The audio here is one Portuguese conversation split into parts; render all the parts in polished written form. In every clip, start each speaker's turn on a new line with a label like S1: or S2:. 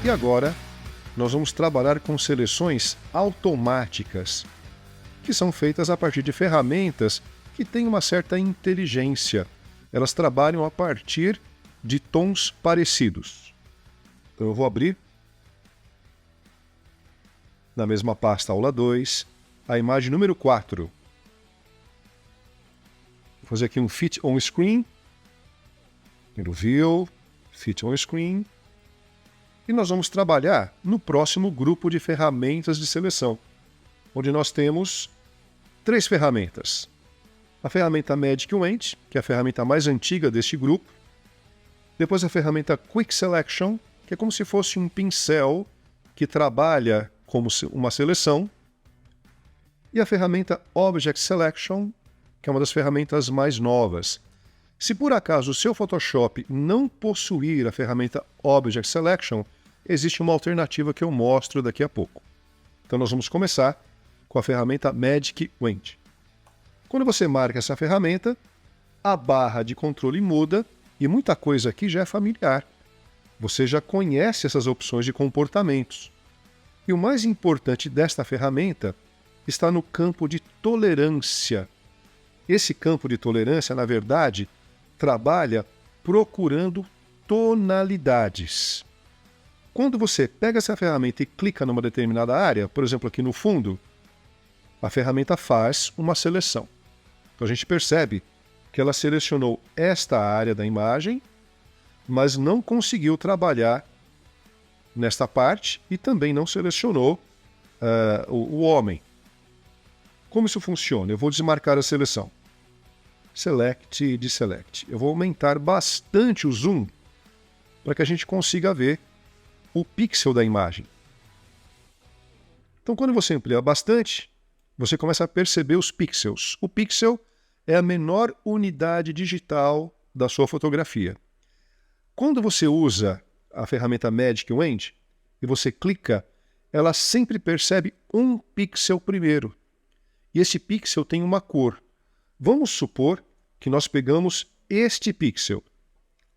S1: E agora, nós vamos trabalhar com seleções automáticas, que são feitas a partir de ferramentas que têm uma certa inteligência. Elas trabalham a partir de tons parecidos. Então eu vou abrir, na mesma pasta aula 2, a imagem número 4. Vou fazer aqui um Fit on Screen, no View, Fit on Screen, e nós vamos trabalhar no próximo grupo de ferramentas de seleção, onde nós temos 3 ferramentas. A ferramenta Magic Wand, que é a ferramenta mais antiga deste grupo. Depois a ferramenta Quick Selection, que é como se fosse um pincel que trabalha como uma seleção. E a ferramenta Object Selection, que é uma das ferramentas mais novas. Se por acaso o seu Photoshop não possuir a ferramenta Object Selection, existe uma alternativa que eu mostro daqui a pouco. Então nós vamos começar com a ferramenta Magic Wand. Quando você marca essa ferramenta, a barra de controle muda e muita coisa aqui já é familiar. Você já conhece essas opções de comportamentos. E o mais importante desta ferramenta está no campo de tolerância. Esse campo de tolerância, na verdade, trabalha procurando tonalidades. Quando você pega essa ferramenta e clica numa determinada área, por exemplo aqui no fundo, a ferramenta faz uma seleção. Então a gente percebe que ela selecionou esta área da imagem, mas não conseguiu trabalhar nesta parte e também não selecionou o homem. Como isso funciona? Eu vou desmarcar a seleção. Select e Deselect. Eu vou aumentar bastante o zoom para que a gente consiga ver o pixel da imagem. Então, quando você amplia bastante, você começa a perceber os pixels. O pixel é a menor unidade digital da sua fotografia. Quando você usa a ferramenta Magic Wand e você clica, ela sempre percebe um pixel primeiro. E esse pixel tem uma cor. Vamos supor que nós pegamos este pixel.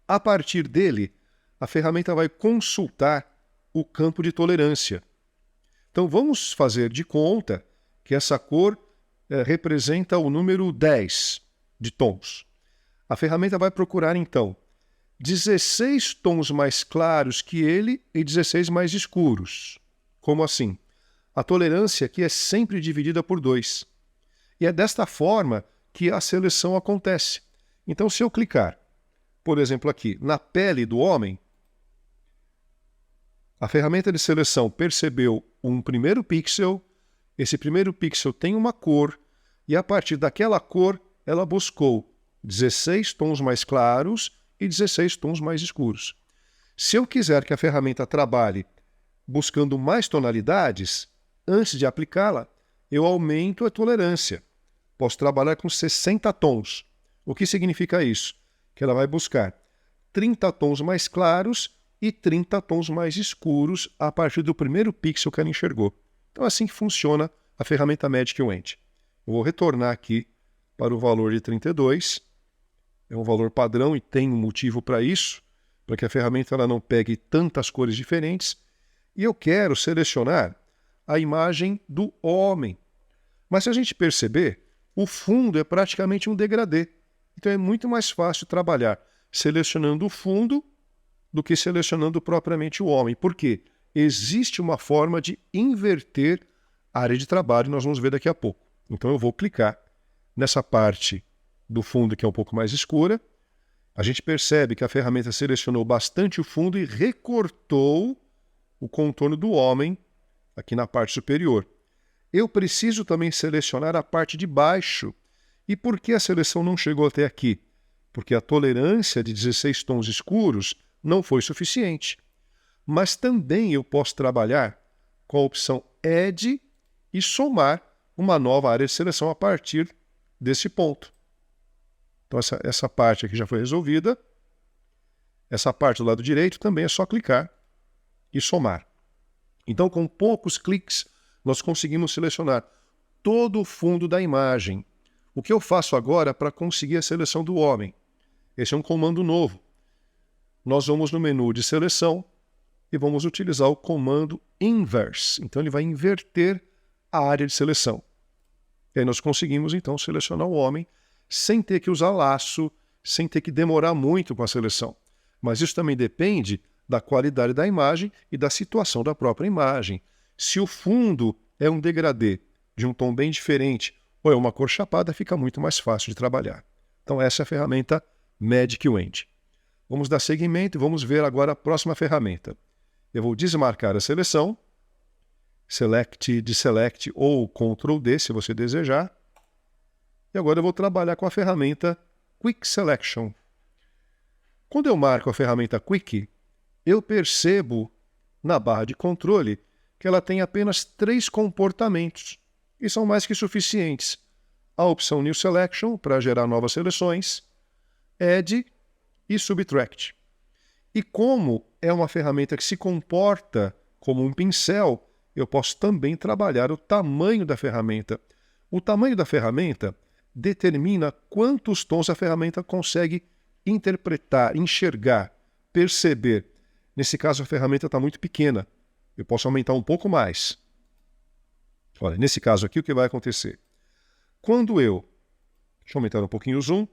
S1: A partir dele, a ferramenta vai consultar o campo de tolerância. Então vamos fazer de conta que essa cor representa o número 10 de tons. A ferramenta vai procurar então 16 tons mais claros que ele e 16 mais escuros. Como assim? A tolerância aqui é sempre dividida por 2. E é desta forma que a seleção acontece. Então, se eu clicar, por exemplo, aqui na pele do homem, a ferramenta de seleção percebeu um primeiro pixel, esse primeiro pixel tem uma cor, e a partir daquela cor, ela buscou 16 tons mais claros e 16 tons mais escuros. Se eu quiser que a ferramenta trabalhe buscando mais tonalidades, antes de aplicá-la, eu aumento a tolerância. Posso trabalhar com 60 tons. O que significa isso? Que ela vai buscar 30 tons mais claros e 30 tons mais escuros a partir do primeiro pixel que ela enxergou. Então é assim que funciona a ferramenta Magic Wand. Eu vou retornar aqui para o valor de 32. É um valor padrão e tem um motivo para isso, para que a ferramenta ela não pegue tantas cores diferentes. E eu quero selecionar a imagem do homem. Mas se a gente perceber, o fundo é praticamente um degradê. Então é muito mais fácil trabalhar selecionando o fundo do que selecionando propriamente o homem. Por quê? Existe uma forma de inverter a área de trabalho, nós vamos ver daqui a pouco. Então eu vou clicar nessa parte do fundo que é um pouco mais escura. A gente percebe que a ferramenta selecionou bastante o fundo e recortou o contorno do homem aqui na parte superior. Eu preciso também selecionar a parte de baixo. E por que a seleção não chegou até aqui? Porque a tolerância de 16 tons escuros não foi suficiente. Mas também eu posso trabalhar com a opção Add e somar uma nova área de seleção a partir desse ponto. Então essa parte aqui já foi resolvida. Essa parte do lado direito também é só clicar e somar. Então, com poucos cliques, nós conseguimos selecionar todo o fundo da imagem. O que eu faço agora para conseguir a seleção do homem? Esse é um comando novo. Nós vamos no menu de seleção e vamos utilizar o comando inverse. Então ele vai inverter a área de seleção. E aí nós conseguimos então selecionar o homem sem ter que usar laço, sem ter que demorar muito com a seleção. Mas isso também depende da qualidade da imagem e da situação da própria imagem. Se o fundo é um degradê de um tom bem diferente ou é uma cor chapada, fica muito mais fácil de trabalhar. Então essa é a ferramenta Magic Wand. Vamos dar seguimento e vamos ver agora a próxima ferramenta. Eu vou desmarcar a seleção, Select, Deselect ou Ctrl D se você desejar. E agora eu vou trabalhar com a ferramenta Quick Selection. Quando eu marco a ferramenta Quick, eu percebo na barra de controle que ela tem apenas 3 comportamentos, e são mais que suficientes. A opção New Selection, para gerar novas seleções, Add e Subtract. E como é uma ferramenta que se comporta como um pincel, eu posso também trabalhar o tamanho da ferramenta. O tamanho da ferramenta determina quantos tons a ferramenta consegue interpretar, enxergar, perceber. Nesse caso, a ferramenta está muito pequena. Eu posso aumentar um pouco mais. Olha, nesse caso aqui, o que vai acontecer? Deixa eu aumentar um pouquinho o zoom.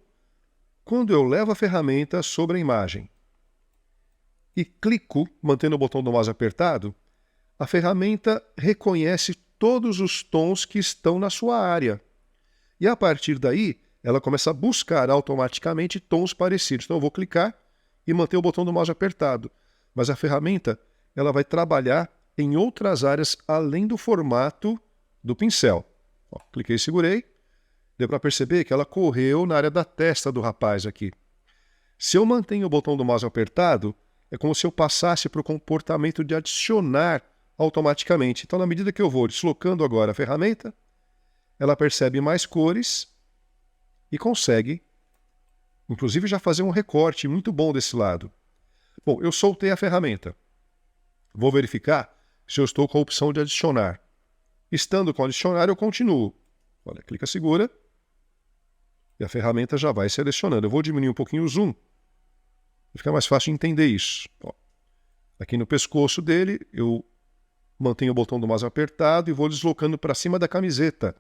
S1: Quando eu levo a ferramenta sobre a imagem e clico, mantendo o botão do mouse apertado, a ferramenta reconhece todos os tons que estão na sua área. E a partir daí, ela começa a buscar automaticamente tons parecidos. Então eu vou clicar e manter o botão do mouse apertado. Mas a ferramenta ela vai trabalhar em outras áreas além do formato do pincel. Ó, cliquei e segurei. Deu para perceber que ela correu na área da testa do rapaz aqui. Se eu mantenho o botão do mouse apertado, é como se eu passasse para o comportamento de adicionar automaticamente. Então, na medida que eu vou deslocando agora a ferramenta, ela percebe mais cores e consegue, inclusive, já fazer um recorte muito bom desse lado. Bom, eu soltei a ferramenta. Vou verificar se eu estou com a opção de adicionar. Estando com adicionar, eu continuo. Olha, clica, segura. E a ferramenta já vai selecionando. Eu vou diminuir um pouquinho o zoom. Vai ficar mais fácil de entender isso. Ó, aqui no pescoço dele, eu mantenho o botão do mouse apertado e vou deslocando para cima da camiseta.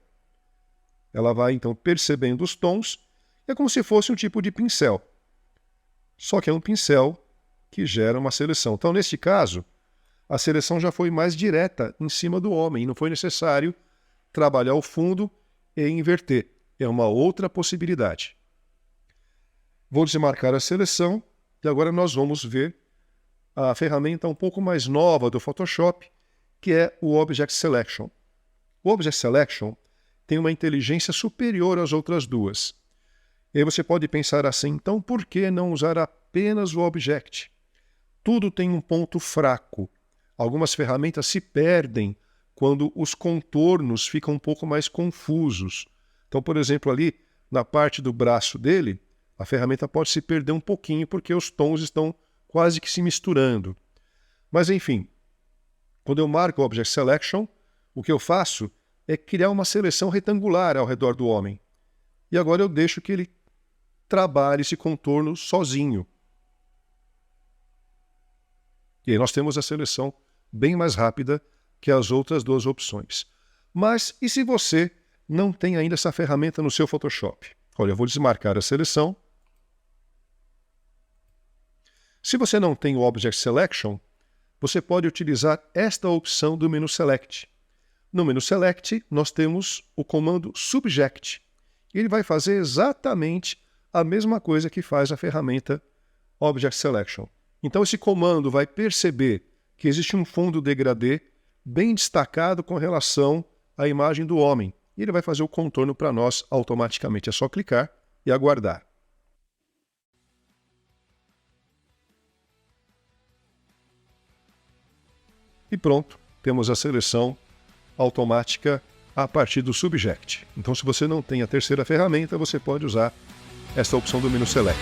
S1: Ela vai, então, percebendo os tons. É como se fosse um tipo de pincel. Só que é um pincel que gera uma seleção. Então, neste caso, a seleção já foi mais direta em cima do homem. Não foi necessário trabalhar o fundo e inverter. É uma outra possibilidade. Vou desmarcar a seleção e agora nós vamos ver a ferramenta um pouco mais nova do Photoshop, que é o Object Selection. O Object Selection tem uma inteligência superior às outras duas. E aí você pode pensar assim, então por que não usar apenas o Object? Tudo tem um ponto fraco. Algumas ferramentas se perdem quando os contornos ficam um pouco mais confusos. Então, por exemplo, ali na parte do braço dele, a ferramenta pode se perder um pouquinho porque os tons estão quase que se misturando. Mas, enfim, quando eu marco o Object Selection, o que eu faço é criar uma seleção retangular ao redor do homem. E agora eu deixo que ele trabalhe esse contorno sozinho. E aí nós temos a seleção bem mais rápida que as outras duas opções. Mas e se você não tem ainda essa ferramenta no seu Photoshop? Olha, eu vou desmarcar a seleção. Se você não tem o Object Selection, você pode utilizar esta opção do menu Select. No menu Select, nós temos o comando Subject. Ele vai fazer exatamente a mesma coisa que faz a ferramenta Object Selection. Então esse comando vai perceber que existe um fundo degradê bem destacado com relação à imagem do homem. E ele vai fazer o contorno para nós automaticamente. É só clicar e aguardar. E pronto, temos a seleção automática a partir do Subject. Então, se você não tem a terceira ferramenta, você pode usar essa opção do menu Select.